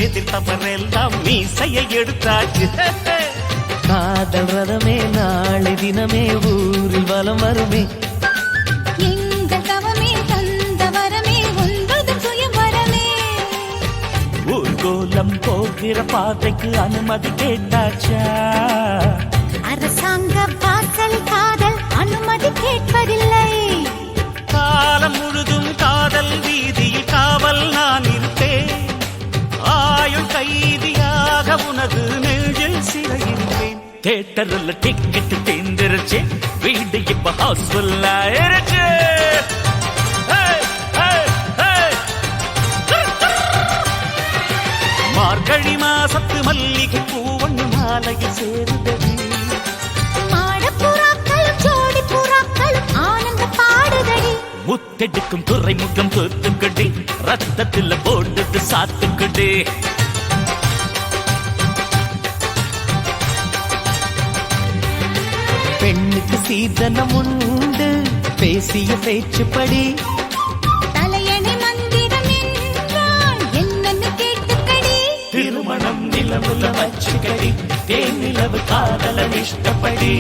எதிர்த்தவரெல்லாம் மீசையை எடுத்தாச்சு. காதல் ரதமே நாளை தினமே ஊரில் வலம் வருமே. எங்கள் தவமே தந்த வரமே ஒன்பது சுயம்பரமே. ஊர்கோலம் போகிற பாதைக்கு அனுமதி கேட்டாச்சா? அரசாங்க வாசல் காதல் அனுமதி கேட்பதில்லை. காலம் முழுதும் காதல் வீதியில் காவல் நான் இருப்பேன். ஆயுள் கைதியாக உனது நெஞ்சில் சிறையிருப்பேன். தியேட்டர்ல டிக்கெட் தேர்ந்துருச்சு, வீடு இப்ப ஹவுஸ்ஃபுல் ஆயிருச்சு. மார்கழி மாசத்து மல்லிகை பூ ஒண்ணு மாலையில் சேருதடி. மாடப்புறாக்களும் ஜோடி புறாக்களும் ஆனந்த பாடுதடி. முத்தெடுக்கும் துறைமுகம் தூத்துக்குடி, ரத்தத்துல போடுது சாத்துக்குடி. பெண்ணுக்கு சீதனம் உண்டு, பேசிய பேச்சுப்படி. தலையணை மந்திரம் என்றால் என்னன்னு கேட்டுக்கடி. திருமணம் நிலவுல வச்சுக்கடி, தேனிலவு காதல இஷ்டப்படி.